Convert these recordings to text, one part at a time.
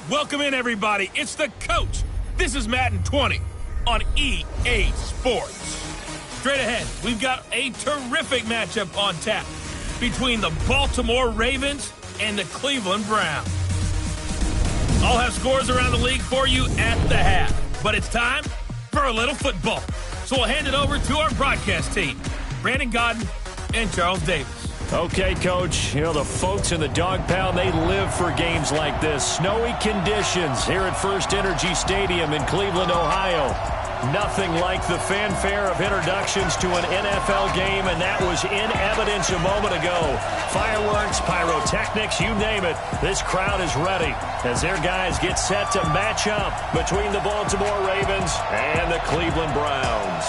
Welcome in, everybody. It's the coach. This is Madden 20 on EA Sports. Straight ahead, we've got a terrific matchup on tap between the Baltimore Ravens and the Cleveland Browns. I'll have scores around the league for you at the half, but it's time for a little football. So we'll hand it over to our broadcast team, Brandon Gaudin and Charles Davis. Okay, Coach, you know, the folks in the dog pound, they live for games like this. Snowy conditions here at First Energy Stadium in Cleveland, Ohio. Nothing like the fanfare of introductions to an NFL game, and that was in evidence a moment ago. Fireworks, pyrotechnics, you name it. This crowd is ready as their guys get set to match up between the Baltimore Ravens and the Cleveland Browns.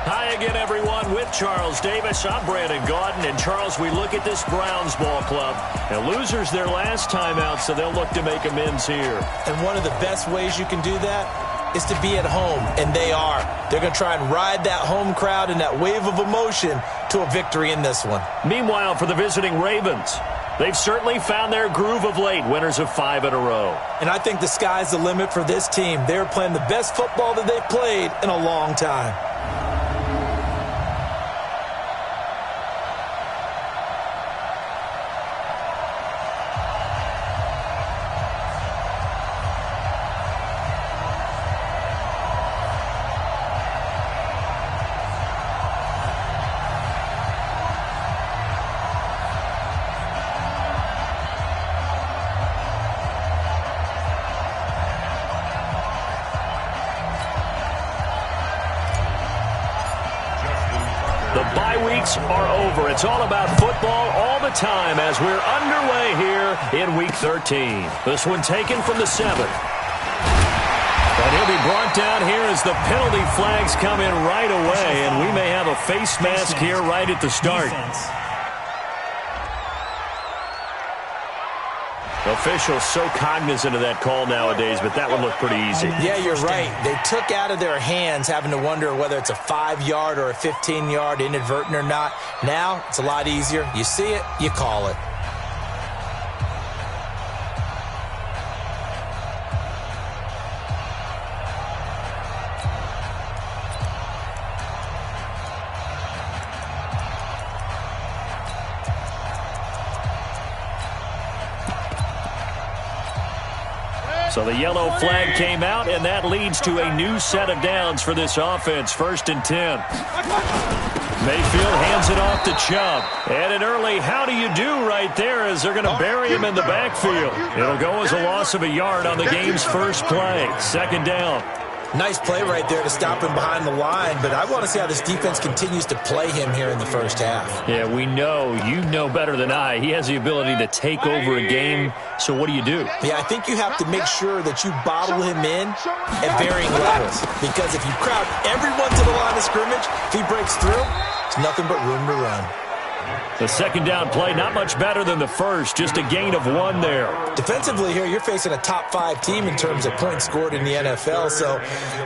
Hi again, everyone, with Charles Davis. I'm Brandon Gaudin. And, Charles, we look at this Browns ball club. And losers their last time out, so they'll look to make amends here. And one of the best ways you can do that is to be at home, and they are. They're going to try and ride that home crowd and that wave of emotion to a victory in this one. Meanwhile, for the visiting Ravens, they've certainly found their groove of late, winners of 5 in a row. And I think the sky's the limit for this team. They're playing the best football that they've played in a long time. The bye weeks are over. It's all about football all the time as we're underway here in Week 13. This one taken from the 7th. And he'll be brought down here as the penalty flags come in right away, and we may have a face mask here right at the start. Officials so cognizant of that call nowadays, but that one looked pretty easy. Yeah, you're right. They took out of their hands having to wonder whether it's a 5-yard or a 15-yard inadvertent or not. Now, it's a lot easier. You see it, you call it. So the yellow flag came out, and that leads to a new set of downs for this offense. 1st and 10. Mayfield hands it off to Chubb. And an early how do you do right there as they're going to bury him in the backfield. It'll go as a loss of a yard on the game's first play. 2nd down. Nice play right there to stop him behind the line, but I want to see how this defense continues to play him here in the first half. Yeah, we know. You know better than I. He has the ability to take over a game, so what do you do? Yeah, I think you have to make sure that you bottle him in at varying levels, because if you crowd everyone to the line of scrimmage, if he breaks through, it's nothing but room to run. The 2nd down play, not much better than the first, just a gain of 1 there. Defensively here, you're facing a top 5 team in terms of points scored in the NFL, so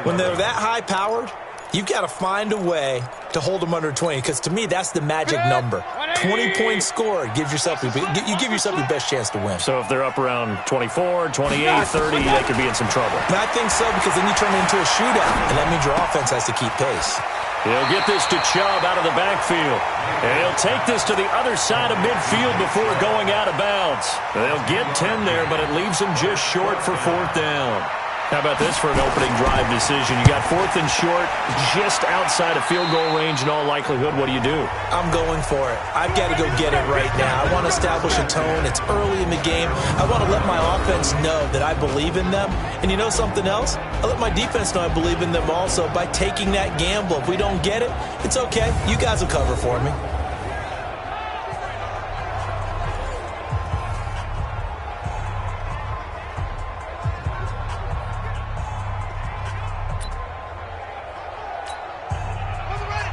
when they're that high-powered, you've got to find a way to hold them under 20, because to me, that's the magic number. 20 points scored, you give yourself your best chance to win. So if they're up around 24, 28, 30, they could be in some trouble. And I think so, because then you turn it into a shootout, and that means your offense has to keep pace. He'll get this to Chubb out of the backfield. And he'll take this to the other side of midfield before going out of bounds. They'll get 10 there, but it leaves them just short for 4th down. How about this for an opening drive decision? You got 4th and short, just outside of field goal range in all likelihood. What do you do? I'm going for it. I've got to go get it right now. I want to establish a tone. It's early in the game. I want to let my offense know that I believe in them. And you know something else? I let my defense know I believe in them also by taking that gamble. If we don't get it, it's okay. You guys will cover for me.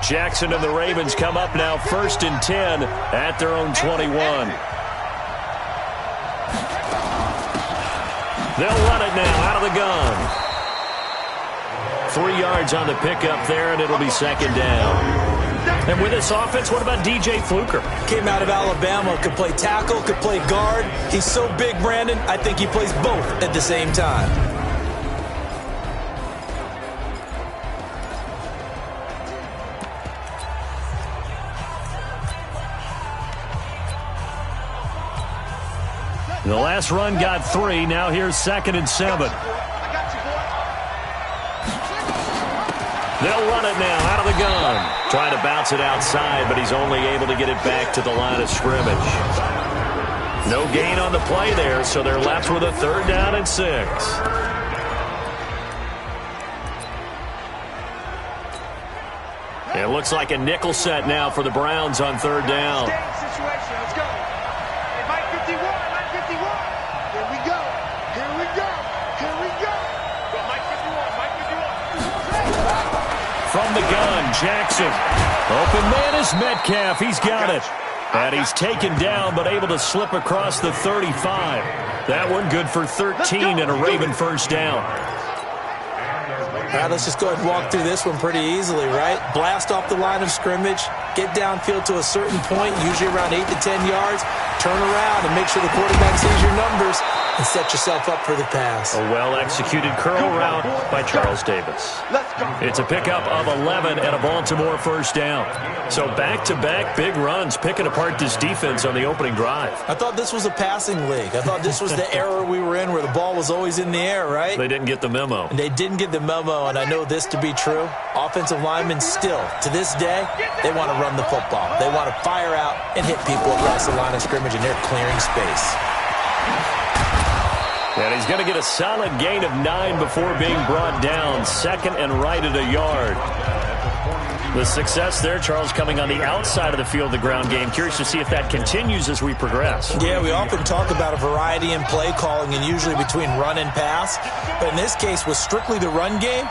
Jackson and the Ravens come up now 1st and 10 at their own 21. They'll run it now out of the gun. 3 yards on the pickup there, and it'll be 2nd down. And with this offense, what about DJ Fluker? Came out of Alabama, could play tackle, could play guard. He's so big, Brandon, I think he plays both at the same time. The last run got 3. Now here's 2nd and 7. They'll run it now out of the gun. Trying to bounce it outside, but he's only able to get it back to the line of scrimmage. No gain on the play there, so they're left with a 3rd down and 6. It looks like a nickel set now for the Browns on 3rd down. Let's go. Mike 51, Mike 51. Here we go. Here we go. Here we go. Go Mike 51, Mike 51. From the gun, Jackson. Open man is Metcalf. He's got it. And he's taken down, but able to slip across the 35. That one good for 13 and a Raven 1st down. All right, let's just go ahead and walk through this one pretty easily, right? Blast off the line of scrimmage, get downfield to a certain point, usually around 8 to 10 yards, turn around and make sure the quarterback sees your numbers and set yourself up for the pass. A well-executed curl route by Charles Davis. It's a pickup of 11 and a Baltimore 1st down. So back-to-back big runs, picking apart this defense on the opening drive. I thought this was a passing league. I thought this was the era we were in where the ball was always in the air, right? They didn't get the memo. And they didn't get the memo, and I know this to be true. Offensive linemen still, to this day, they want to run the football. They want to fire out and hit people across the line of scrimmage, and they're clearing space. And he's going to get a solid gain of 9 before being brought down. 2nd and right at a yard. The success there, Charles, coming on the outside of the field, the ground game. Curious to see if that continues as we progress. Yeah, we often talk about a variety in play calling and usually between run and pass. But in this case, with strictly the run game,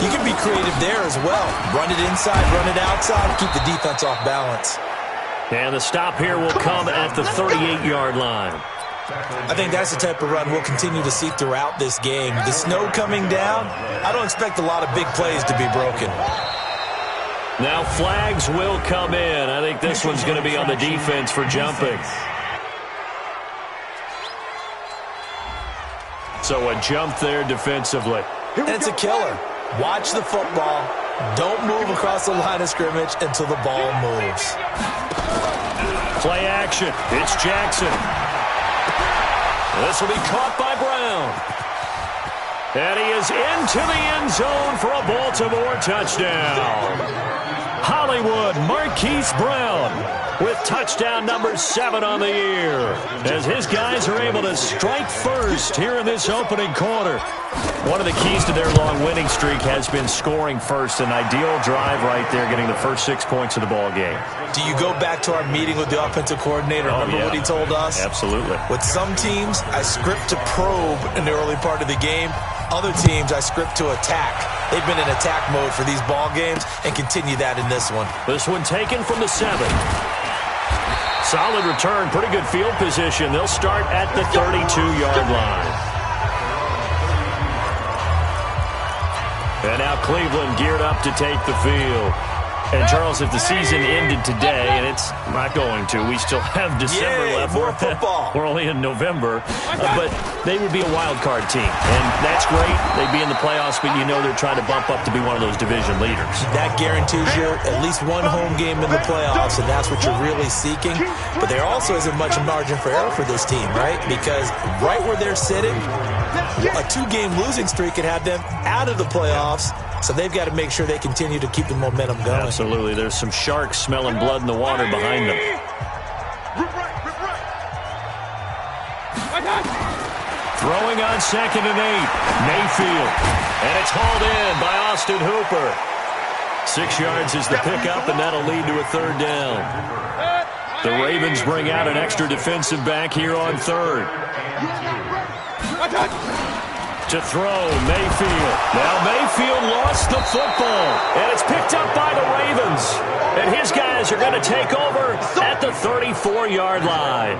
you can be creative there as well. Run it inside, run it outside, keep the defense off balance. And the stop here will come at the 38-yard line. I think that's the type of run we'll continue to see throughout this game. The snow coming down, I don't expect a lot of big plays to be broken. Now flags will come in. I think this one's going to be on the defense for jumping. So a jump there defensively. And it's a killer. Watch the football. Don't move across the line of scrimmage until the ball moves. Play action. It's Jackson. This will be caught by Brown. And he is into the end zone for a Baltimore touchdown. Hollywood Marquise Brown with touchdown number 7 on the year as his guys are able to strike first here in this opening quarter. One of the keys to their long winning streak has been scoring first. An ideal drive right there, getting the first 6 points of the ball game. Do you go back to our meeting with the offensive coordinator? Remember what he told us? Absolutely. With some teams, I script to probe in the early part of the game. Other teams, I script to attack. They've been in attack mode for these ball games and continue that in this one. This one taken from the 7. Solid return, pretty good field position. They'll start at the 32-yard line. And now Cleveland geared up to take the field. And, Charles, if the season ended today, and it's not going to, we still have December left. More football. We're only in November. But they would be a wild card team. And that's great. They'd be in the playoffs, but you know they're trying to bump up to be one of those division leaders. That guarantees you at least one home game in the playoffs, and that's what you're really seeking. But there also isn't much margin for error for this team, right? Because right where they're sitting, a 2-game losing streak could have them out of the playoffs. So they've got to make sure they continue to keep the momentum going. Absolutely. There's some sharks smelling blood in the water behind them. Throwing on 2nd and 8. Mayfield. And it's hauled in by Austin Hooper. 6 yards is the pickup, and that'll lead to a 3rd down. The Ravens bring out an extra defensive back here on 3rd. To throw, Mayfield. Now Mayfield lost the football, and it's picked up by the Ravens. And his guys are going to take over at the 34-yard line.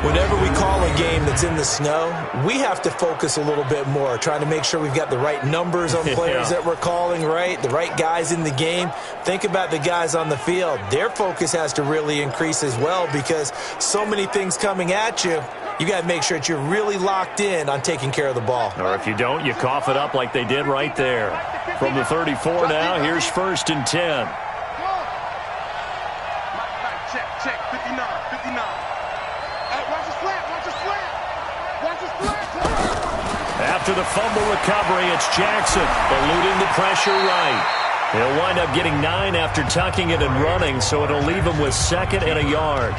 Whenever we call a game that's in the snow, we have to focus a little bit more, trying to make sure we've got the right numbers on players that we're calling, right? The right guys in the game. Think about the guys on the field. Their focus has to really increase as well because so many things coming at you. You got to make sure that you're really locked in on taking care of the ball. Or if you don't, you cough it up like they did right there. From the 34 now, here's 1st and 10. Check, 59, 59. Hey, watch the slant, watch the slant. Watch the slant. After the fumble recovery, it's Jackson eluding the pressure right. He'll wind up getting 9 after tucking it and running, so it'll leave him with 2nd and a yard.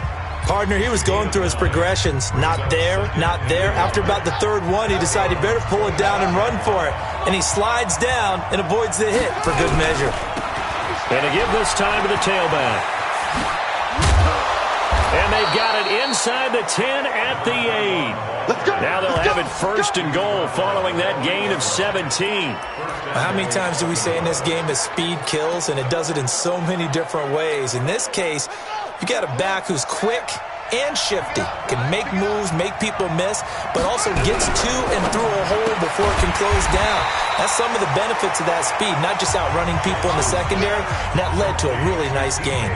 Partner, he was going through his progressions. Not there, not there. After about the 3rd one, he decided he better pull it down and run for it. And he slides down and avoids the hit for good measure. And to give this time to the tailback. And they've got it inside the 10 at the 8. Now they'll have it 1st and goal following that gain of 17. How many times do we say in this game that speed kills, and it does it in so many different ways? In this case, you got a back who's quick and shifty, can make moves, make people miss, but also gets to and through a hole before it can close down. That's some of the benefits of that speed, not just outrunning people in the secondary, and that led to a really nice gain.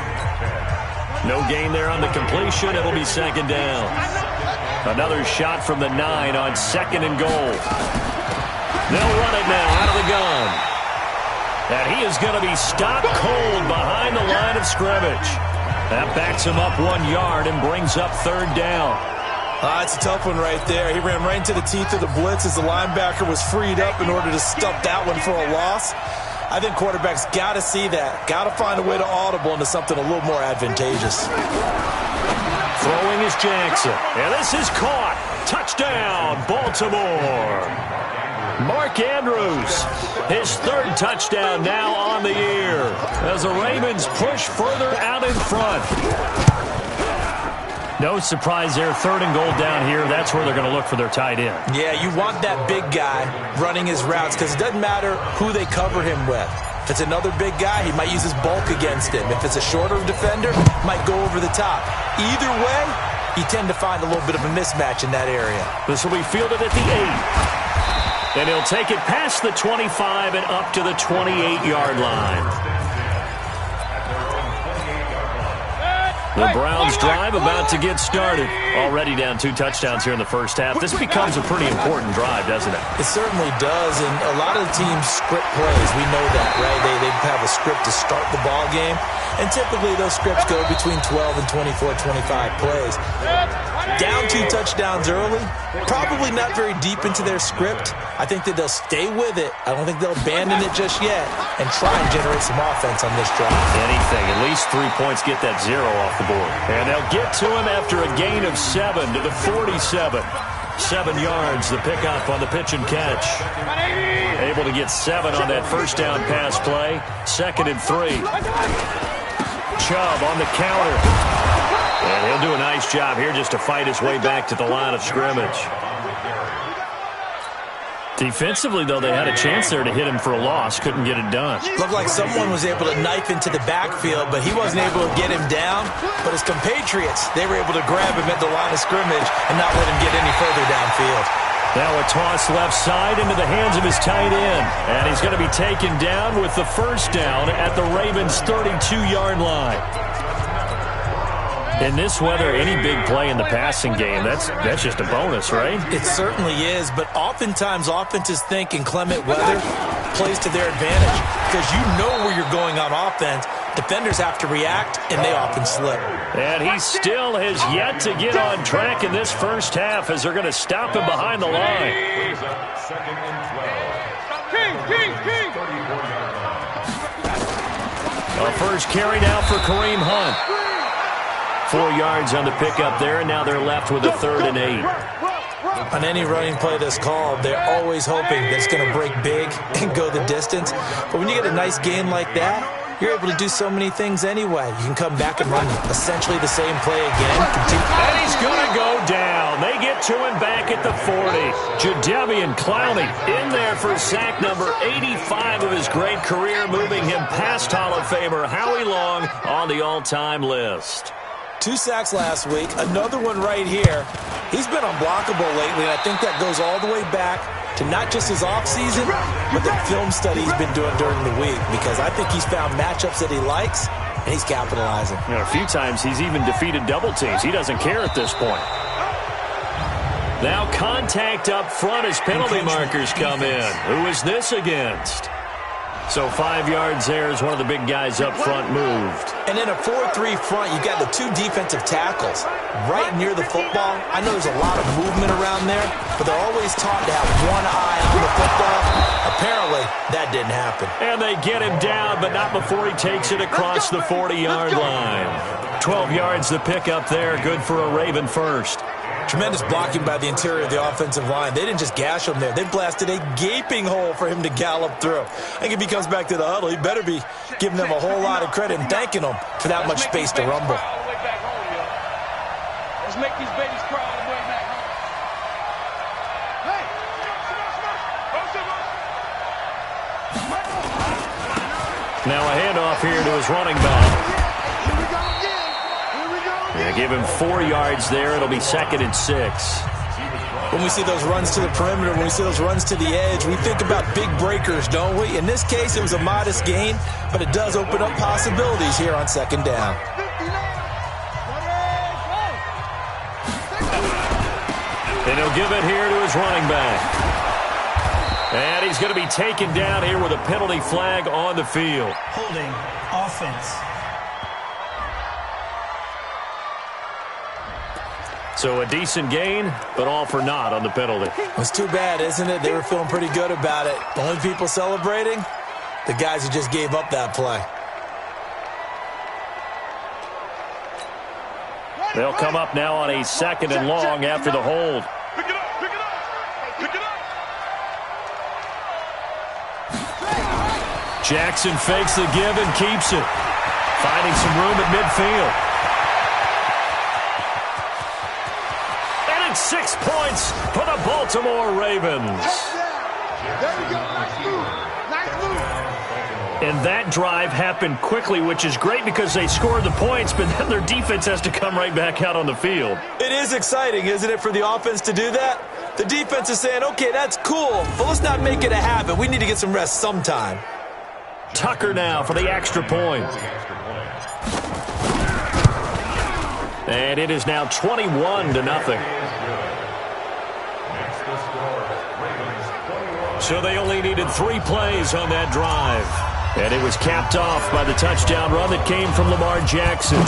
No gain there on the completion. It'll be 2nd down. Another shot from the 9 on 2nd and goal. They'll run it now out of the gun. And he is going to be stopped cold behind the line of scrimmage. That backs him up 1 yard and brings up 3rd down. It's a tough one right there. He ran right into the teeth of the blitz as the linebacker was freed up in order to stuff that one for a loss. I think quarterbacks got to see that. Got to find a way to audible into something a little more advantageous. Throwing is Jackson. And this is caught. Touchdown, Baltimore. Mark Andrews, his 3rd touchdown now on the year as the Ravens push further out in front. No surprise there, 3rd and goal down here. That's where they're going to look for their tight end. Yeah, you want that big guy running his routes because it doesn't matter who they cover him with. If it's another big guy, he might use his bulk against him. If it's a shorter defender, might go over the top. Either way, you tend to find a little bit of a mismatch in that area. This will be fielded at the 8. And he'll take it past the 25 and up to the 28-yard line. The Browns drive about to get started. Already down 2 touchdowns here in the first half. This becomes a pretty important drive, doesn't it? It certainly does, and a lot of the teams script plays. We know that, right? They have a script to start the ball game, and typically those scripts go between 12 and 24, 25 plays. Down 2 touchdowns early, probably not very deep into their script. I think that they'll stay with it. I don't think they'll abandon it just yet and try and generate some offense on this drive. Anything, at least 3 points, get that 0 off the board. And they'll get to him after a gain of 7 to the 47. 7 yards, the pickup on the pitch and catch. Able to get 7 on that first down pass play. 2nd and 3. Chubb on the counter. And he'll do a nice job here just to fight his way back to the line of scrimmage. Defensively, though, they had a chance there to hit him for a loss. Couldn't get it done. Looked like someone was able to knife into the backfield, but he wasn't able to get him down. But his compatriots, they were able to grab him at the line of scrimmage and not let him get any further downfield. Now a toss left side into the hands of his tight end. And he's going to be taken down with the first down at the Ravens' 32-yard line. In this weather, any big play in the passing game, that's just a bonus, right? It certainly is, but oftentimes offenses think inclement weather plays to their advantage because you know where you're going on offense. Defenders have to react, and they often slip. And he still has yet to get on track in this first half as they're going to stop him behind the line. A first carry now for Kareem Hunt. 4 yards on the pickup there, and now they're left with a 3rd and 8. On any running play that's called, they're always hoping that it's going to break big and go the distance. But when you get a nice gain like that, you're able to do so many things anyway. You can come back and run essentially the same play again. And he's going to go down. They get to him back at the 40. Jadeveon Clowney in there for sack number 85 of his great career, moving him past Hall of Famer Howie Long on the all-time list. 2 sacks last week, another one right here. He's been unblockable lately, and I think that goes all the way back to not just his offseason, but the film study he's been doing during the week, because I think he's found matchups that he likes, and he's capitalizing. You know, a few times he's even defeated double teams. He doesn't care at this point. Now contact up front as penalty markers come in. Who is this against? So 5 yards there as one of the big guys up front moved. And in a 4-3 front, you've got the 2 defensive tackles right near the football. I know there's a lot of movement around there, but they're always taught to have one eye on the football. Apparently, that didn't happen. And they get him down, but not before he takes it across the 40-yard line. 12 yards to pick up there. Good for a Raven first. Tremendous blocking by the interior of the offensive line. They didn't just gash him there. They blasted a gaping hole for him to gallop through. I think if he comes back to the huddle, he better be giving them a whole lot of credit and thanking them for that much space to rumble. Let's make these babies cry all the way back home. Hey! Now a handoff here to his running back. They give him 4 yards there. It'll be 2nd and 6. When we see those runs to the perimeter, when we see those runs to the edge, we think about big breakers, don't we? In this case, it was a modest gain, but it does open up possibilities here on 2nd down. And he'll give it here to his running back. And he's going to be taken down here with a penalty flag on the field. Holding offense. So a decent gain, but all for naught on the penalty. It's too bad, isn't it? They were feeling pretty good about it. The only people celebrating, the guys who just gave up that play. They'll come up now on a 2nd and long after the hold. Pick it up, pick it up, pick it up. Jackson fakes the give and keeps it. Finding some room at midfield. 6 points for the Baltimore Ravens. There we go. Nice move. Nice move. And that drive happened quickly, which is great because they scored the points, but then their defense has to come right back out on the field. It is exciting, isn't it, for the offense to do that? The defense is saying, okay, that's cool, but let's not make it a habit. We need to get some rest sometime. Tucker now for the extra point. And it is now 21-0. So they only needed 3 plays on that drive. And it was capped off by the touchdown run that came from Lamar Jackson.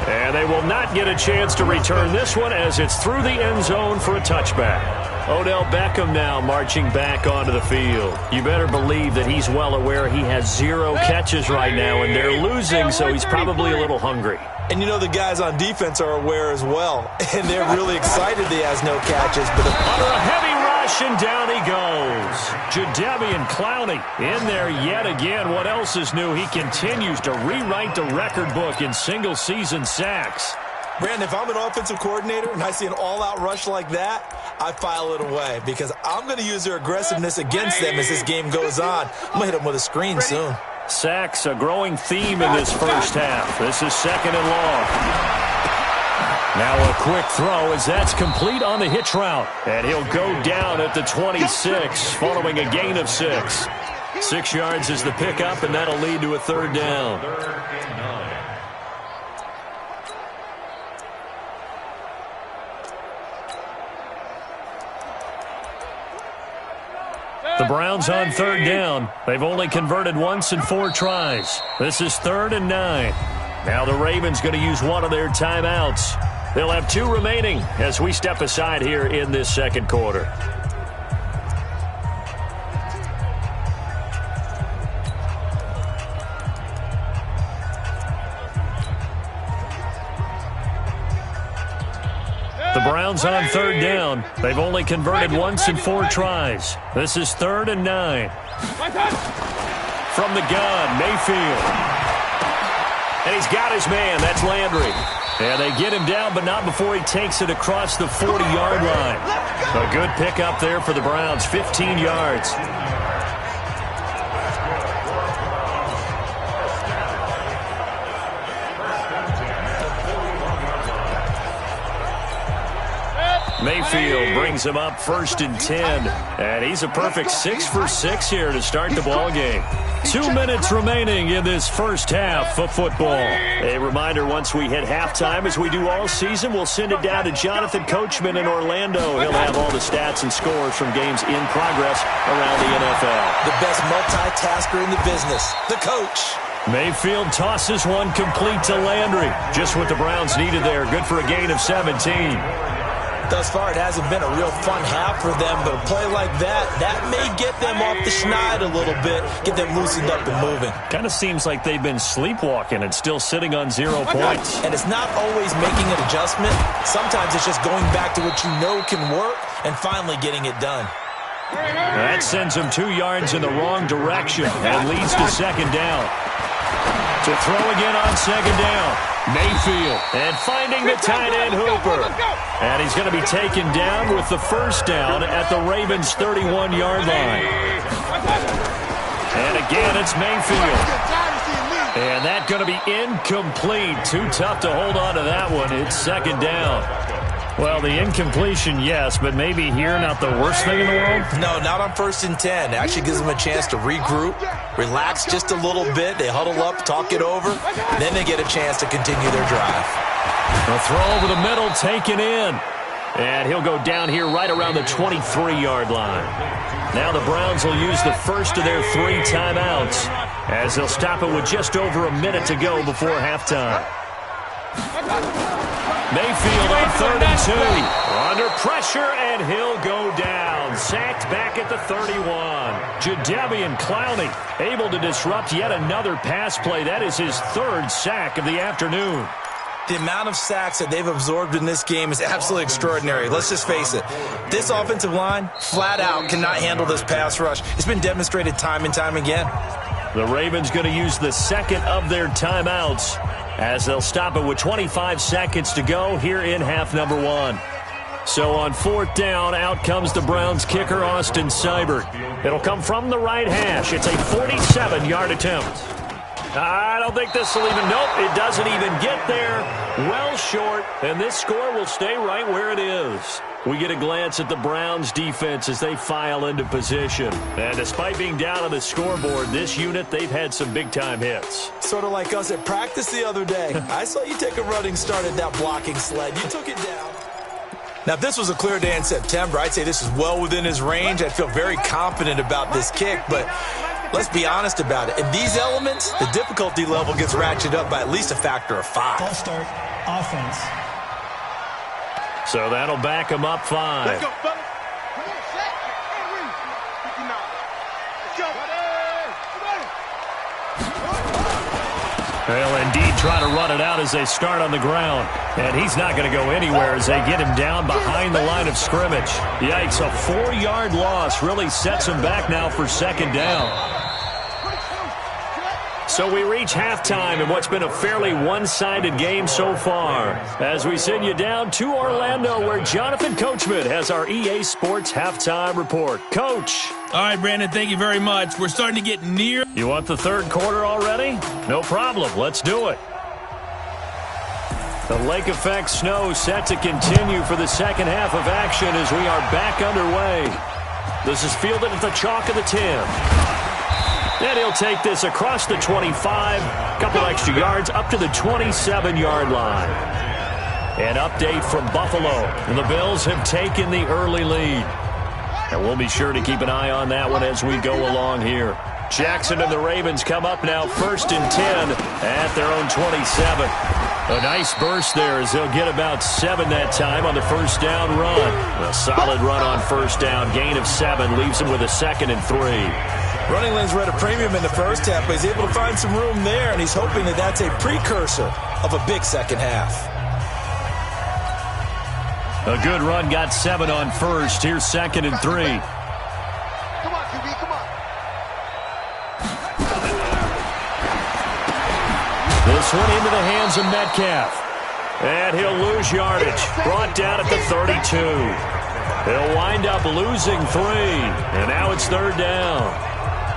And they will not get a chance to return this one as it's through the end zone for a touchback. Odell Beckham now marching back onto the field. You better believe that he's well aware he has 0 catches right now, and they're losing, so he's probably a little hungry. And you know the guys on defense are aware as well, and they're really excited that he has no catches. But under a heavy rush, and down he goes. Jadeveon Clowney in there yet again. What else is new? He continues to rewrite the record book in single-season sacks. Brandon, if I'm an offensive coordinator and I see an all-out rush like that, I file it away because I'm going to use their aggressiveness against them as this game goes on. I'm going to hit them with a screen soon. Sacks, a growing theme in this first half. This is 2nd and long. Now a quick throw as that's complete on the hitch route. And he'll go down at the 26 following a gain of 6. 6 yards is the pickup, and that'll lead to a 3rd down. The Browns on 3rd down. They've only converted once in 4 tries. This is 3rd and 9. Now the Ravens going to use one of their timeouts. They'll have 2 remaining as we step aside here in this 2nd quarter. The Browns on 3rd down. They've only converted once in 4 tries. This is 3rd and 9. From the gun, Mayfield. And he's got his man. That's Landry. And they get him down, but not before he takes it across the 40-yard line. A good pickup there for the Browns, 15 yards. Mayfield brings him up 1st and 10. And he's a perfect 6 for 6 here to start the ball game. 2 minutes remaining in this first half of football. A reminder, once we hit halftime, as we do all season, we'll send it down to Jonathan Coachman in Orlando. He'll have all the stats and scores from games in progress around the NFL. The best multitasker in the business, the coach. Mayfield tosses one complete to Landry. Just what the Browns needed there. Good for a gain of 17. Thus far, it hasn't been a real fun half for them, but a play like that may get them off the schneid a little bit, get them loosened up and moving. Kind of seems like they've been sleepwalking and still sitting on 0 points. And it's not always making an adjustment. Sometimes it's just going back to what you know can work and finally getting it done. That sends him 2 yards in the wrong direction and leads to 2nd down. To throw again on 2nd down. Mayfield, and finding the tight end Hooper. And he's going to be taken down with the 1st down at the Ravens' 31-yard line. And again, it's Mayfield. And that's going to be incomplete. Too tough to hold on to that one. It's 2nd down. Well, the incompletion, yes, but maybe here not the worst thing in the world? No, not on 1st and 10. It actually gives them a chance to regroup, relax just a little bit. They huddle up, talk it over. Then they get a chance to continue their drive. A throw over the middle, taken in. And he'll go down here right around the 23-yard line. Now the Browns will use the first of their 3 timeouts as they'll stop it with just over a minute to go before halftime. Mayfield on 3rd and 2. Under pressure, and he'll go down. Sacked back at the 31. Jadeveon Clowney able to disrupt yet another pass play. That is his 3rd sack of the afternoon. The amount of sacks that they've absorbed in this game is absolutely extraordinary. Let's just face it. This offensive line, flat out, cannot handle this pass rush. It's been demonstrated time and time again. The Ravens going to use the 2nd of their timeouts as they'll stop it with 25 seconds to go here in half number 1. So on 4th down, out comes the Browns kicker, Austin Seibert. It'll come from the right hash. It's a 47-yard attempt. I don't think this will even, nope, it doesn't even get there. Well short, and this score will stay right where it is. We get a glance at the Browns defense as they file into position. And despite being down on the scoreboard, this unit, they've had some big-time hits. Sort of like us at practice the other day. I saw you take a running start at that blocking sled. You took it down. Now, if this was a clear day in September, I'd say this is well within his range. I'd feel very confident about this kick, but let's be honest about it. In these elements, the difficulty level gets ratcheted up by at least a factor of 5. Ball start, offense. So that'll back him up 5. Let's go, fellas. Come on, set. And read. 59. Let's go. They'll indeed try to run it out as they start on the ground. And he's not going to go anywhere as they get him down behind the line of scrimmage. Yikes, a 4-yard loss really sets him back now for 2nd down. So we reach halftime in what's been a fairly one-sided game so far, as we send you down to Orlando where Jonathan Coachman has our EA Sports Halftime Report. Coach. All right, Brandon, thank you very much. We're starting to get near. You want the 3rd quarter already? No problem. Let's do it. The lake effect snow set to continue for the 2nd half of action as we are back underway. This is fielded at the chalk of the 10. And he'll take this across the 25, a couple extra yards up to the 27-yard line. An update from Buffalo. The Bills have taken the early lead. And we'll be sure to keep an eye on that one as we go along here. Jackson and the Ravens come up now 1st and 10 at their own 27. A nice burst there as they'll get about 7 that time on the 1st down run. A solid run on 1st down. Gain of 7 leaves him with a 2nd and 3. Running lanes were at a premium in the first half, but he's able to find some room there, and he's hoping that that's a precursor of a big 2nd half. A good run, got 7 on 1st. Here's 2nd and 3. Come on, QB, come on. This one into the hands of Metcalf. And he'll lose yardage. Brought down at the 32. He'll wind up losing 3. And now it's 3rd down.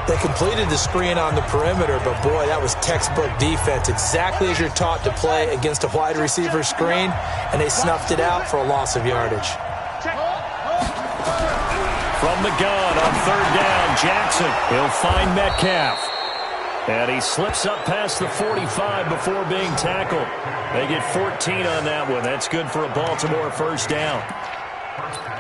They completed the screen on the perimeter, but boy, that was textbook defense. Exactly as you're taught to play against a wide receiver screen, and they snuffed it out for a loss of yardage. From the gun on third down, Jackson. He'll find Metcalf. And he slips up past the 45 before being tackled. They get 14 on that one. That's good for a Baltimore first down.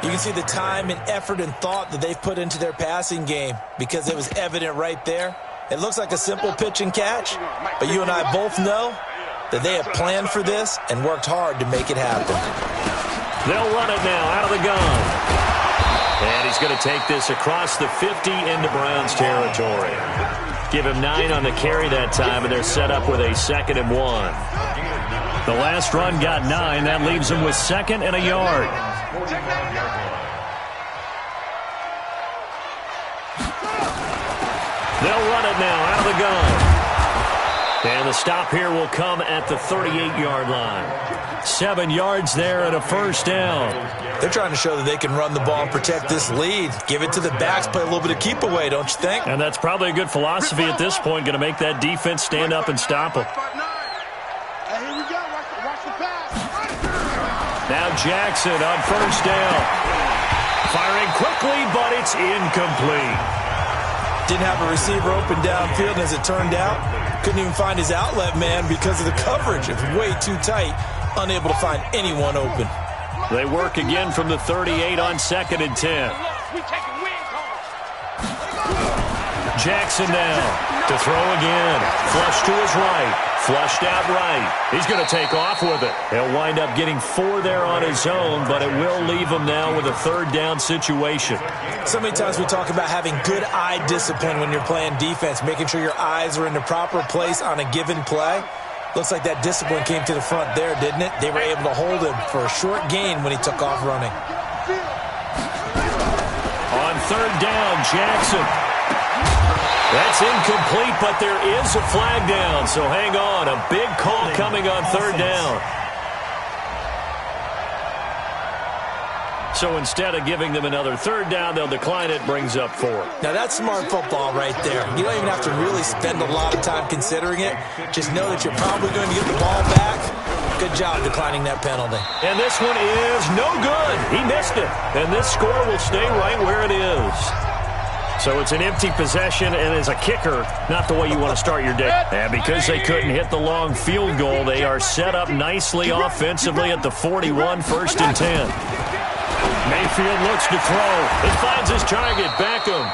You can see the time and effort and thought that they've put into their passing game because it was evident right there. It looks like a simple pitch and catch, but you and I both know that they have planned for this and worked hard to make it happen. They'll run it now out of the gun. And he's going to take this across the 50 into Browns territory. Give him 9 on the carry that time, and they're set up with a 2nd and 1. The last run got 9. That leaves them with 2nd and a yard. They'll run it now out of the gun. And the stop here will come at the 38-yard line. 7 yards there and a first down. They're trying to show that they can run the ball and protect this lead. Give it to the backs, play a little bit of keep away, don't you think? And that's probably a good philosophy at this point, going to make that defense stand up and stop them. Now Jackson on first down. Firing quickly, but it's incomplete. Didn't have a receiver open downfield, and as it turned out, couldn't even find his outlet man because of the coverage. It was way too tight, unable to find anyone open. They work again from the 38 on 2nd and 10. Jackson now to throw again. Flush to his right. Flushed out right. He's going to take off with it. He'll wind up getting 4 there on his own, but it will leave him now with a 3rd down situation. So many times we talk about having good eye discipline when you're playing defense, making sure your eyes are in the proper place on a given play. Looks like that discipline came to the front there, didn't it? They were able to hold him for a short gain when he took off running. On 3rd down, Jackson. That's incomplete, but there is a flag down, so hang on. A big call coming on 3rd down. So instead of giving them another 3rd down, they'll decline it, brings up 4. Now that's smart football right there. You don't even have to really spend a lot of time considering it. Just know that you're probably going to get the ball back. Good job declining that penalty. And this one is no good. He missed it. And this score will stay right where it is. So it's an empty possession, and as a kicker, not the way you want to start your day. And because they couldn't hit the long field goal, they are set up nicely offensively at the 41, 1st and 10. Mayfield looks to throw. It finds his target, Beckham.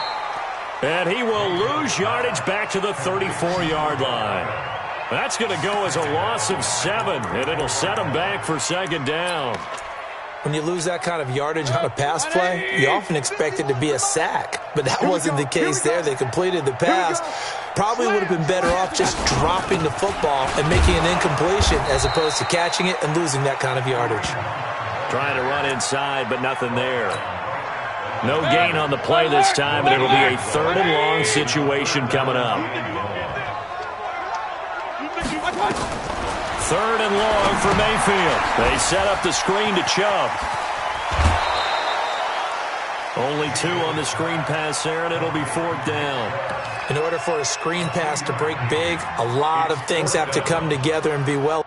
And he will lose yardage back to the 34-yard line. That's going to go as a loss of 7, and it'll set him back for 2nd down. When you lose that kind of yardage on a pass play, you often expect it to be a sack. But that wasn't the case there. They completed the pass. Probably would have been better off just dropping the football and making an incompletion as opposed to catching it and losing that kind of yardage. Trying to run inside, but nothing there. No gain on the play this time, and it'll be a 3rd and long situation coming up. 3rd and long for Mayfield. They set up the screen to Chubb. Only 2 on the screen pass there, and it'll be 4th down. In order for a screen pass to break big, a lot of things have to come together and be well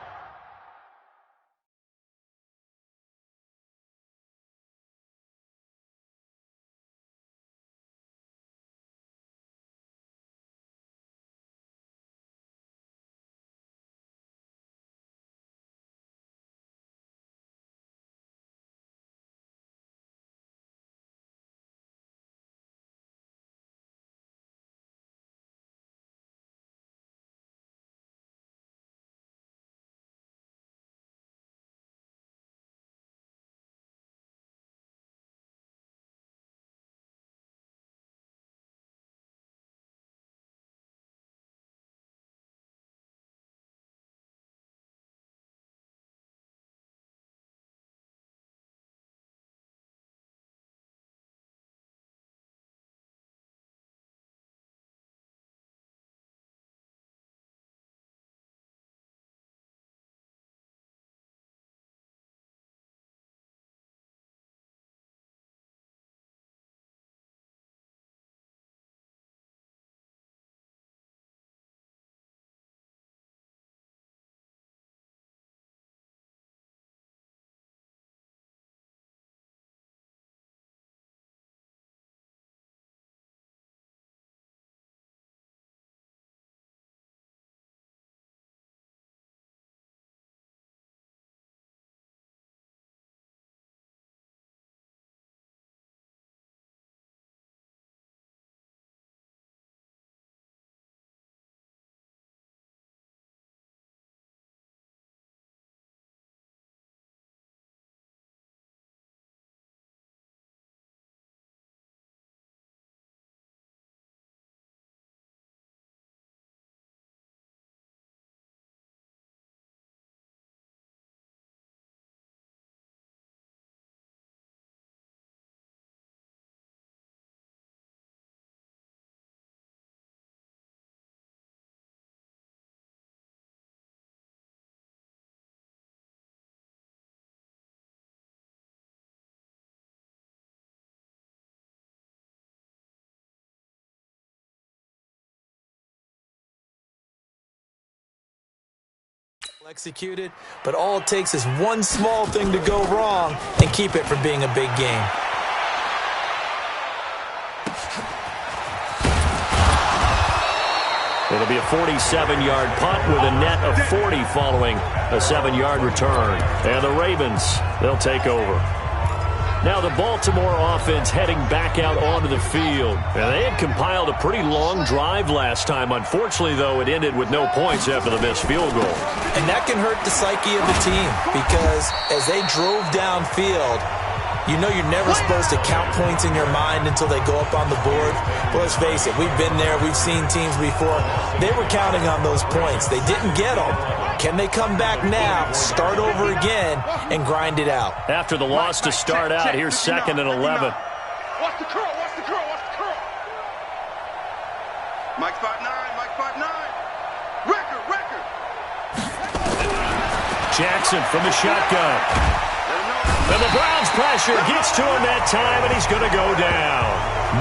Executed, but all it takes is one small thing to go wrong and keep it from being a big game. It'll be a 47-yard punt with a net of 40 following a 7-yard return. And the Ravens, they'll take over. Now the Baltimore offense heading back out onto the field. And they had compiled a pretty long drive last time. Unfortunately, though, it ended with no points after the missed field goal. And that can hurt the psyche of the team because as they drove downfield, you know you're never supposed to count points in your mind until they go up on the board. But let's face it, we've been there. We've seen teams before. They were counting on those points. They didn't get them. Can they come back now, start over again, and grind it out? After the loss to start out, here's 2nd and 11. Watch the curl, watch the curl, watch the curl. Mike 5'9", Mike 5'9". Record. Jackson from the shotgun. And the Browns pressure gets to him that time, and he's going to go down.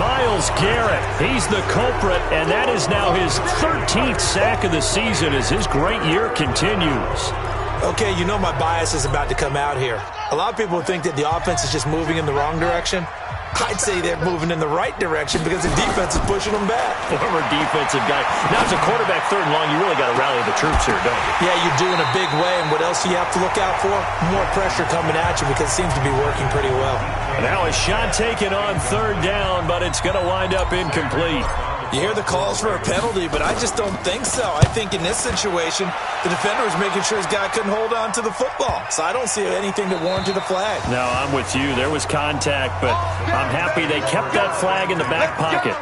Myles Garrett, he's the culprit, and that is now his 13th sack of the season as his great year continues. Okay, you know my bias is about to come out here. A lot of people think that the offense is just moving in the wrong direction. I'd say they're moving in the right direction because the defense is pushing them back. Former defensive guy. Now, as a quarterback, 3rd and long, you really got to rally the troops here, don't you? Yeah, you do in a big way, and what else do you have to look out for? More pressure coming at you because it seems to be working pretty well. Now a shot taken on 3rd down, but it's going to wind up incomplete. You hear the calls for a penalty, but I just don't think so. I think in this situation, the defender was making sure his guy couldn't hold on to the football. So I don't see anything that warranted a flag. No, I'm with you. There was contact, but I'm happy they kept that flag in the back pocket.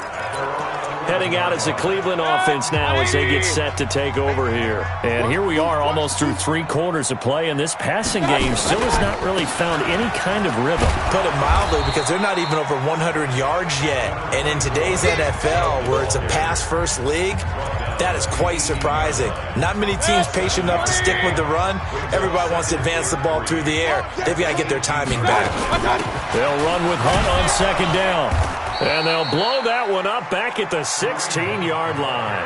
Heading out as the Cleveland offense now as they get set to take over here. And here we are almost through 3 quarters of play, and this passing game still has not really found any kind of rhythm. Put it mildly, because they're not even over 100 yards yet. And in today's NFL, where it's a pass-first league, that is quite surprising. Not many teams patient enough to stick with the run. Everybody wants to advance the ball through the air. They've got to get their timing back. They'll run with Hunt on 2nd down. And they'll blow that one up back at the 16-yard line.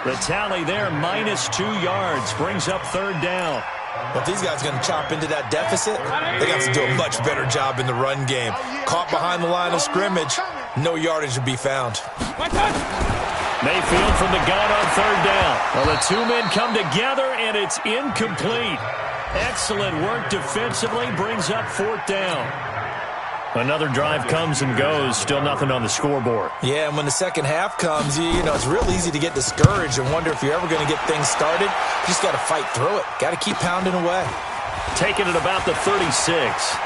The tally there, -2 yards, brings up 3rd down. But these guys are going to chop into that deficit. They got to do a much better job in the run game. Caught behind the line of scrimmage, no yardage to be found. Mayfield from the gun on 3rd down. Well, the 2 men come together, and it's incomplete. Excellent work defensively, brings up 4th down. Another drive comes and goes, still nothing on the scoreboard. Yeah, and when the second half comes, you know, it's real easy to get discouraged and wonder if you're ever going to get things started. You just got to fight through it. Got to keep pounding away. Taking it about the 36.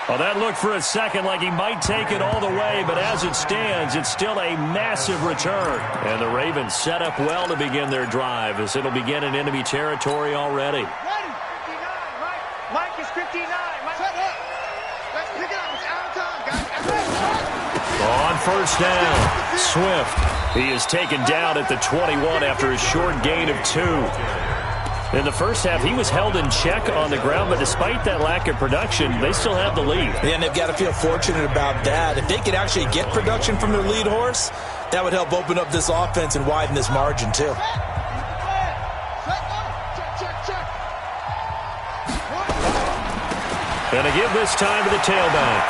Well, that looked for a second like he might take it all the way, but as it stands, it's still a massive return. And the Ravens set up well to begin their drive as it'll begin in enemy territory already. Mike is 59. Mike, shut up. Let's pick it up. It's out of time, guys. On 1st down, Swift. He is taken down at the 21 after a short gain of 2. In the first half, he was held in check on the ground, but despite that lack of production, they still have the lead. Yeah, and they've got to feel fortunate about that. If they could actually get production from their lead horse, that would help open up this offense and widen this margin, too. And to give this time to the tailback.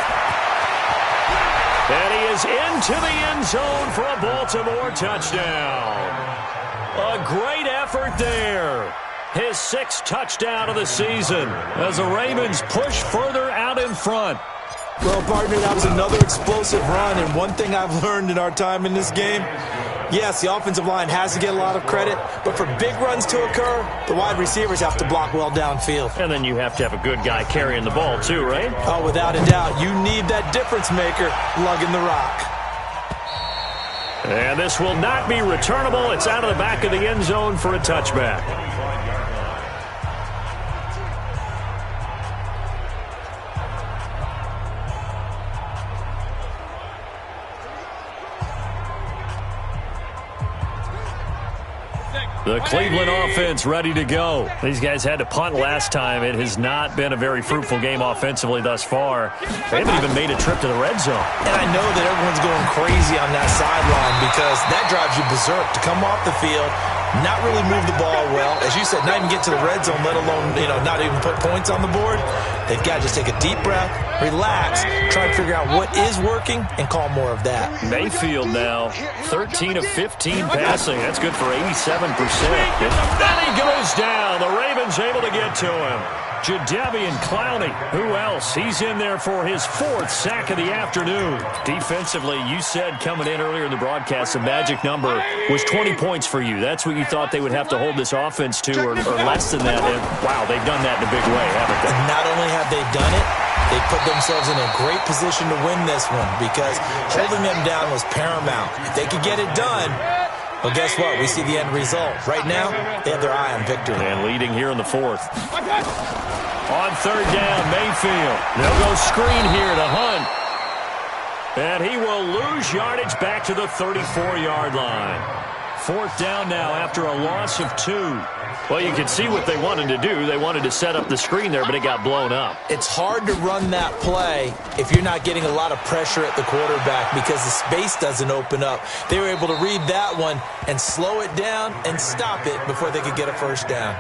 And he is into the end zone for a Baltimore touchdown. A great effort there. His 6th touchdown of the season as the Ravens push further out in front. Well, partner, that was another explosive run, and one thing I've learned in our time in this game, yes, the offensive line has to get a lot of credit, but for big runs to occur, the wide receivers have to block well downfield. And then you have to have a good guy carrying the ball too, right? Oh, without a doubt. You need that difference maker lugging the rock. And this will not be returnable. It's out of the back of the end zone for a touchback. The Cleveland offense ready to go. These guys had to punt last time. It has not been a very fruitful game offensively thus far. They haven't even made a trip to the red zone. And I know that everyone's going crazy on that sideline because that drives you berserk to come off the field, not really move the ball well. As you said, not even get to the red zone, let alone, not even put points on the board. They've got to just take a deep breath, relax, try and figure out what is working, and call more of that. Mayfield now, 13 of 15 passing. That's good for 87%. And then he goes down. The Ravens able to get to him. Jadeveon Clowney, who else? He's in there for his 4th sack of the afternoon. Defensively, you said coming in earlier in the broadcast, the magic number was 20 points for you. That's what you thought they would have to hold this offense to, or less than that. And wow, they've done that in a big way, haven't they? And not only have they done it, they put themselves in a great position to win this one because holding them down was paramount. If they could get it done, well, guess what? We see the end result. Right now, they have their eye on victory. And leading here in the 4th. On 3rd down, Mayfield. They'll go screen here to Hunt. And he will lose yardage back to the 34-yard line. 4th down now after a loss of 2. Well, you can see what they wanted to do. They wanted to set up the screen there, but it got blown up. It's hard to run that play if you're not getting a lot of pressure at the quarterback because the space doesn't open up. They were able to read that one and slow it down and stop it before they could get a first down.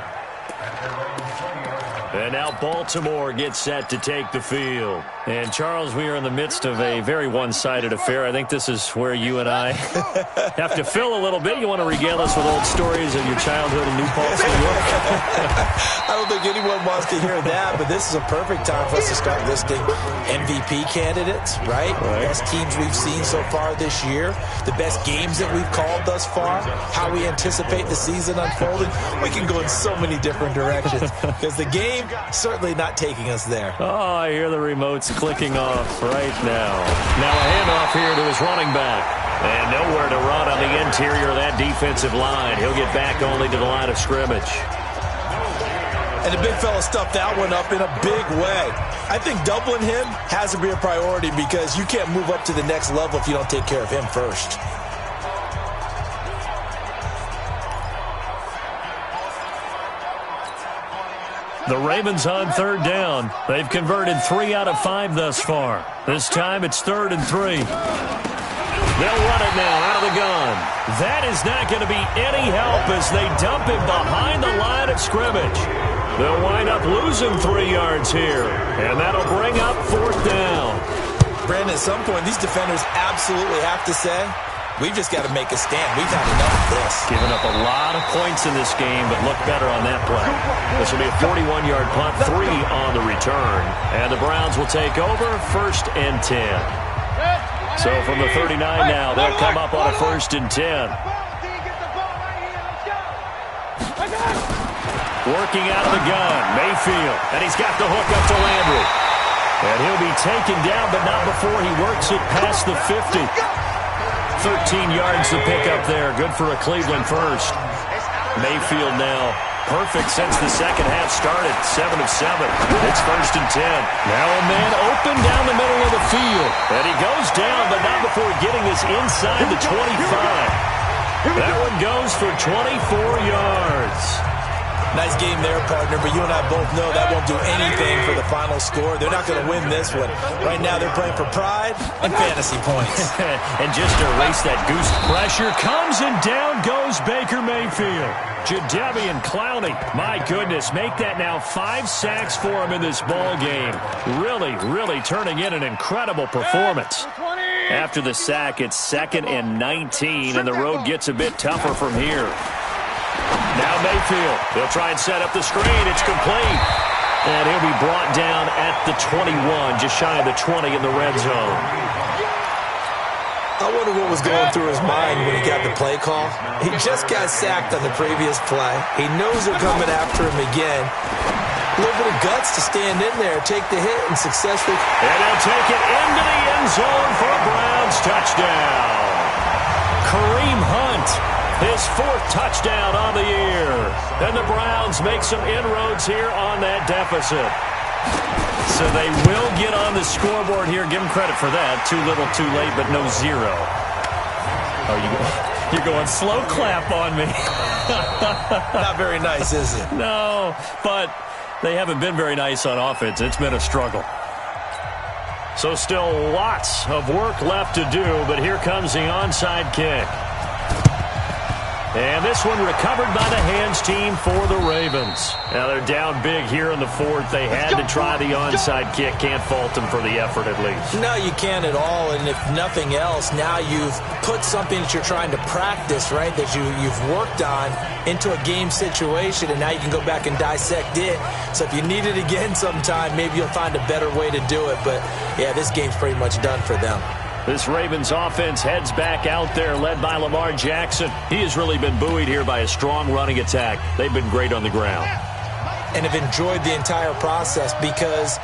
And now Baltimore gets set to take the field. And, Charles, we are in the midst of a very one-sided affair. I think this is where you and I have to fill a little bit. You want to regale us with old stories of your childhood in New Paltz, New York? I don't think anyone wants to hear that, but this is a perfect time for us to start listing MVP candidates, right? Best teams we've seen so far this year, the best games that we've called thus far, how we anticipate the season unfolding. We can go in so many different directions because the game certainly not taking us there. Oh, I hear the remotes clicking off right now. Now a handoff here to his running back. And nowhere to run on the interior of that defensive line. He'll get back only to the line of scrimmage. And the big fella stuffed that one up in a big way. I think doubling him has to be a priority because you can't move up to the next level if you don't take care of him first. The Ravens on 3rd down. They've converted 3 out of 5 thus far. This time it's 3rd and 3. They'll run it now out of the gun. That is not going to be any help as they dump him behind the line of scrimmage. They'll wind up losing 3 yards here. And that'll bring up 4th down. Brandon, at some point, these defenders absolutely have to say, we've just got to make a stand. We've had enough of this. Giving up a lot of points in this game, but look better on that play. This will be a 41-yard punt, 3 on the return. And the Browns will take over 1st and 10. So from the 39 now, they'll come up on a 1st and 10. Working out of the gun, Mayfield. And he's got the hook up to Landry. And he'll be taken down, but not before he works it past the 50. 13 yards to pick up there. Good for a Cleveland first. Mayfield now perfect since the second half started. 7 of 7. It's 1st and 10. Now a man open down the middle of the field. And he goes down, but not before getting this inside the 25. That one goes for 24 yards. Nice game there, partner, but you and I both know that won't do anything for the final score. They're not going to win this one. Right now they're playing for pride and fantasy points. And just to erase that goose, pressure comes and down goes Baker Mayfield. Jadeveon Clowney, my goodness, make that now 5 sacks for him in this ball game. Really, really turning in an incredible performance. After the sack, it's 2nd and 19, and the road gets a bit tougher from here. Now Mayfield, they'll try and set up the screen. It's complete. And he'll be brought down at the 21, just shy of the 20 in the red zone. I wonder what was going through his mind when he got the play call. He just got sacked on the previous play. He knows they're coming after him again. A little bit of guts to stand in there, take the hit, and successfully. And they'll take it into the end zone for a Browns touchdown. Kareem Hunt, his 4th touchdown on the year. And the Browns make some inroads here on that deficit. So they will get on the scoreboard here. Give them credit for that. Too little, too late, but no 0. Oh, You're going slow clap on me. Not very nice, is it? No, but they haven't been very nice on offense. It's been a struggle. So still lots of work left to do, but here comes the onside kick. And this one recovered by the hands team for the Ravens. Now they're down big here in the fourth. They had to try the onside kick. Can't fault them for the effort at least. No, you can't at all. And if nothing else, now you've put something that you're trying to practice, right, that you've worked on into a game situation, and now you can go back and dissect it. So if you need it again sometime, maybe you'll find a better way to do it. But, yeah, this game's pretty much done for them. This Ravens offense heads back out there, led by Lamar Jackson. He has really been buoyed here by a strong running attack. They've been great on the ground. And have enjoyed the entire process because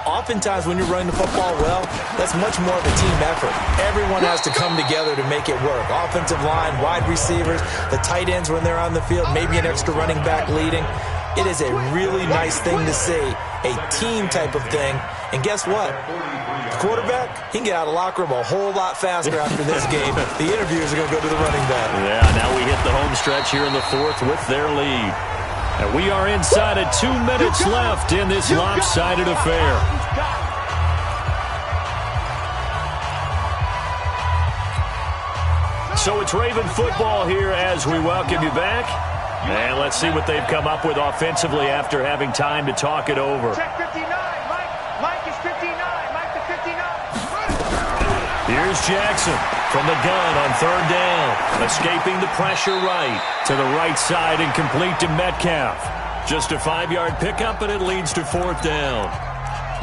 oftentimes when you're running the football well, that's much more of a team effort. Everyone has to come together to make it work. Offensive line, wide receivers, the tight ends when they're on the field, maybe an extra running back leading. It is a really nice thing to see, a team type of thing. And guess what? The quarterback, he can get out of the locker room a whole lot faster after this game. The interviewers are going to go to the running back. Yeah, now we hit the home stretch here in the fourth with their lead. And we are inside of 2 minutes left in this lopsided affair. So it's Raven football here as we welcome you back. And let's see what they've come up with offensively after having time to talk it over. Check 59. Mike is 59. Mike to 59. Here's Jackson from the gun on third down. Escaping the pressure right to the right side and complete to Metcalf. Just a 5-yard pickup, and it leads to fourth down.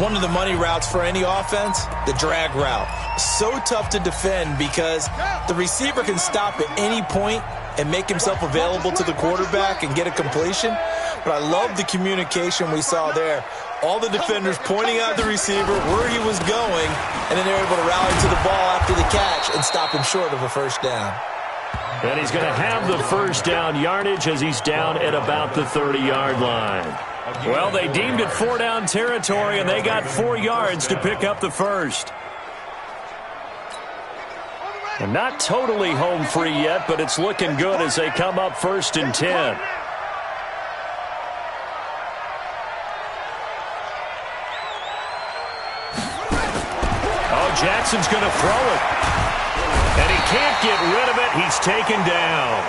One of the money routes for any offense, the drag route. So tough to defend because the receiver can stop at any point and make himself available to the quarterback and get a completion. But I love the communication we saw there. All the defenders pointing out the receiver, where he was going, and then they're able to rally to the ball after the catch and stop him short of a first down. And he's going to have the first down yardage as he's down at about the 30-yard line. Well, they deemed it 4-down territory, and they got 4 yards to pick up the first. And not totally home free yet, but it's looking good as they come up 1st and 10. Oh, Jackson's going to throw it. And he can't get rid of it. He's taken down.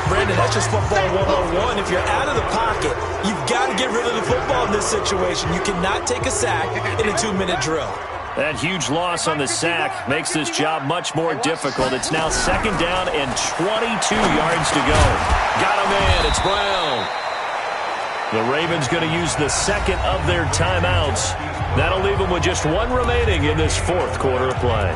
Brandon, that's just football 101. If you're out of the pocket, you've got to get rid of the football in this situation. You cannot take a sack in a 2-minute drill. That huge loss on the sack makes this job much more difficult. It's now 2nd down and 22 yards to go. Got a man. It's Brown. The Ravens going to use the second of their timeouts. That'll leave them with just 1 remaining in this 4th quarter of play.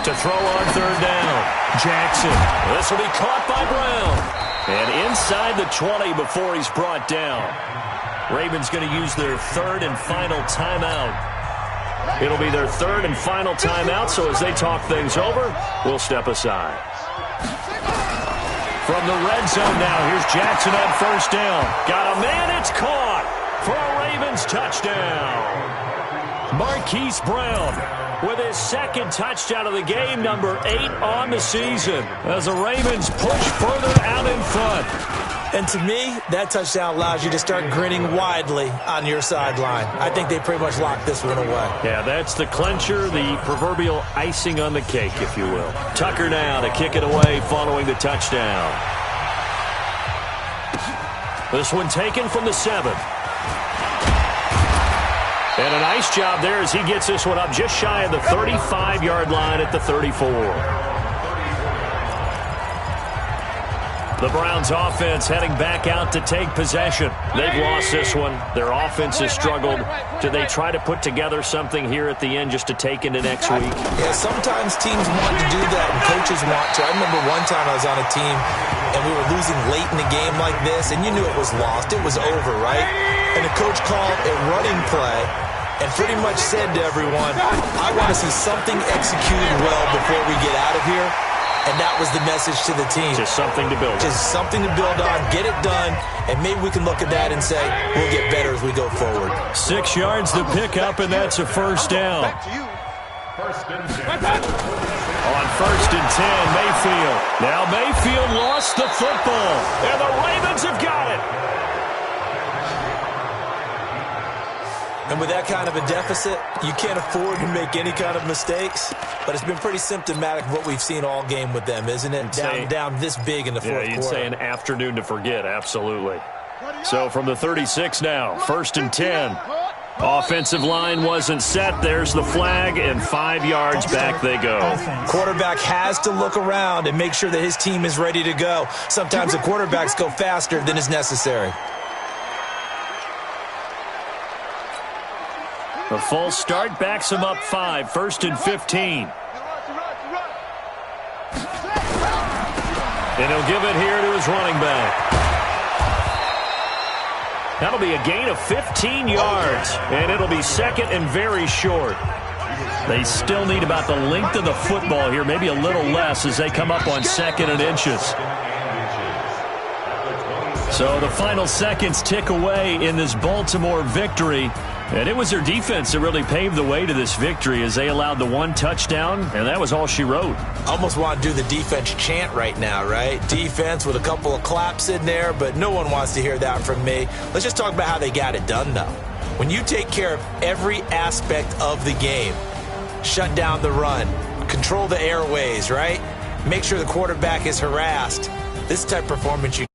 To throw on 3rd down. Jackson. This will be caught by Brown. And inside the 20 before he's brought down. Ravens going to use their 3rd and final timeout. It'll be their 3rd and final timeout, so as they talk things over, we'll step aside. From the red zone now, here's Jackson on 1st down. Got a man, it's caught for a Ravens touchdown. Marquise Brown with his 2nd touchdown of the game, number 8 on the season, as the Ravens push further out in front. And to me, that touchdown allows you to start grinning widely on your sideline. I think they pretty much locked this one away. Yeah, that's the clincher, the proverbial icing on the cake, if you will. Tucker now to kick it away following the touchdown. This one taken from the 7. And a nice job there as he gets this one up just shy of the 35-yard line at the 34. The Browns offense heading back out to take possession. They've lost this one. Their offense has struggled. Do they try to put together something here at the end just to take into next week? Yeah, sometimes teams want to do that and coaches want to. I remember one time I was on a team and we were losing late in the game like this, and you knew it was lost. It was over, right? And the coach called a running play and pretty much said to everyone, I want to see something executed well before we get out of here. And that was the message to the team. Just something to build on. Just something to build on, get it done, and maybe we can look at that and say, we'll get better as we go forward. 6 yards to pick up, and that's a first down. Back to you. On 1st and 10, Mayfield. Now Mayfield lost the football, and the Ravens have got it. And with that kind of a deficit, you can't afford to make any kind of mistakes. But it's been pretty symptomatic of what we've seen all game with them, isn't it? Down this big in the fourth quarter. Yeah, you'd say an afternoon to forget, absolutely. So from the 36 now, 1st and 10. Offensive line wasn't set. There's the flag, and 5 yards back they go. Quarterback has to look around and make sure that his team is ready to go. Sometimes the quarterbacks go faster than is necessary. The false start backs him up 5, 1st and 15. And he'll give it here to his running back. That'll be a gain of 15 yards, and it'll be 2nd and very short. They still need about the length of the football here, maybe a little less as they come up on 2nd and inches. So the final seconds tick away in this Baltimore victory. And it was their defense that really paved the way to this victory as they allowed the 1 touchdown, and that was all she wrote. Almost want to do the defense chant right now, right? Defense with a couple of claps in there, but no one wants to hear that from me. Let's just talk about how they got it done, though. When you take care of every aspect of the game, shut down the run, control the airways, right? Make sure the quarterback is harassed. This type of performance you